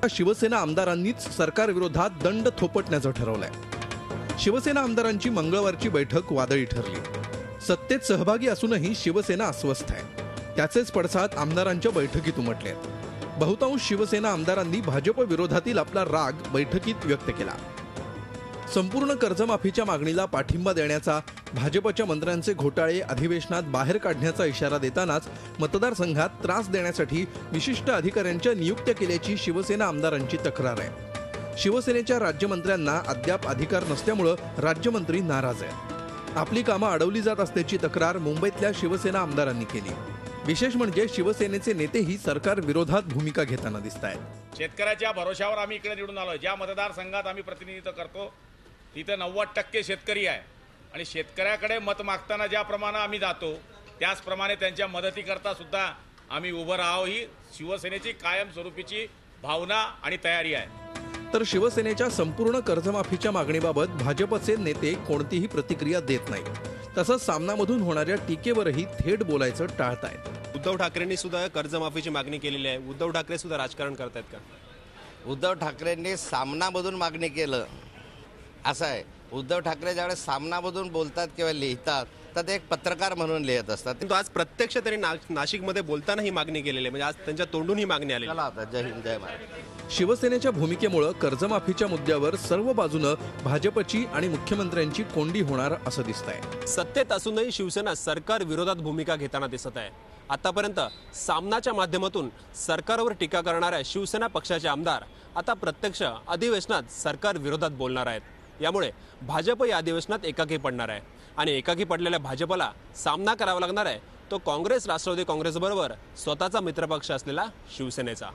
शिवसेना आमदारांनीच सरकार विरोधात दंड थोपटण्याचं ठरवलंय। शिवसेना आमदारांची मंगळवारची बैठक वादळी ठरली। सत्तेत सहभागी असूनही शिवसेना अस्वस्थ आहे। त्याचेच पडसाद आमदारांच्या बैठकीत उमटलेत। बहुतांश शिवसेना आमदारांनी भाजप विरोधातील आपला राग बैठकीत व्यक्त केला। संपूर्ण कर्जमाफीच्या मागणीला पाठिंबा देण्याचा, भाजपच्या मंत्र्यांचे घोटाळे अधिवेशनात बाहेर काढण्याचा इशारा देतानाच मतदारसंघात त्रास देण्यासाठी विशिष्ट अधिकाऱ्यांच्या नियुक्त्या केल्याची शिवसेना आमदारांची तक्रार आहे। शिवसेनेच्या राज्यमंत्र्यांना अद्याप अधिकार नसल्यामुळे राज्यमंत्री नाराज आहेत। आपली कामं अडवली जात असल्याची तक्रार मुंबईतल्या शिवसेना आमदारांनी केली। विशेष म्हणजे शिवसेनेचे नेतेही सरकार विरोधात भूमिका घेताना दिसतायत। शेतकऱ्याच्या भरोशावर आम्ही इकडे निवडून आलो। ज्या मतदारसंघात आम्ही प्रतिनिधित्व करतो तिथे 90% शेतकरी आहे आणि शेतकऱ्याकडे मत मागताना ज्याप्रमाणे आम्ही जातो त्याचप्रमाणे त्यांच्या मदतीकरता सुद्धा आम्ही उभं राहावं ही शिवसेनेची कायमस्वरूपीची भावना आणि तयारी आहे। तर शिवसेनेच्या संपूर्ण कर्जमाफीच्या मागणीबाबत भाजपचे नेते कोणतीही प्रतिक्रिया देत नाहीत। तसंच सामनामधून होणाऱ्या टीकेवरही थेट बोलायचं टाळतायत। उद्धव ठाकरेंनी सुद्धा कर्जमाफीची मागणी केलेली आहे। उद्धव ठाकरे सुद्धा राजकारण करतायत का? उद्धव ठाकरेंनी सामनामधून मागणी केलं असं आहे। उद्धव ठाकरे ज्यावेळेस सामनामधून बोलतात किंवा लिहितात तर ते एक पत्रकार म्हणून लिहित असतात। तो आज प्रत्यक्ष त्यांनी नाशिकमध्ये बोलताना ही मागणी केलेली आहे, म्हणजे आज त्यांच्या तोंडून ही मागणी आली। चला आता जय हिंद जय महाराष्ट्र। शिवसेनेच्या भूमिकेमुळे कर्जमाफीच्या मुद्द्यावर सर्व बाजूनं भाजपची आणि मुख्यमंत्र्यांची कोंडी होणार असं दिसतंय। सत्तेत असूनही शिवसेना सरकार विरोधात भूमिका घेताना दिसत आहे। आतापर्यंत सामनाच्या माध्यमातून सरकारवर टीका करणाऱ्या शिवसेना पक्षाचे आमदार आता प्रत्यक्ष अधिवेशनात सरकार विरोधात बोलणार आहेत। यामुळे भाजप या अधिवेशनात एकाकी पडणार आहे आणि एकाकी पडलेल्या भाजपला सामना करावा लागणार आहे तो काँग्रेस राष्ट्रवादी काँग्रेसबरोबर स्वतःचा मित्रपक्ष असलेला शिवसेनेचा।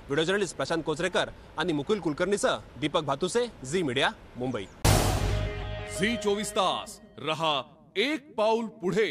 व्हिडिओ जर्नलिस्ट प्रशांत कोचरेकर आणि मुकुल कुलकर्णीसह दीपक भातुसे, झी मीडिया, मुंबई। झी 24 तास रहा एक पाऊल पुढे।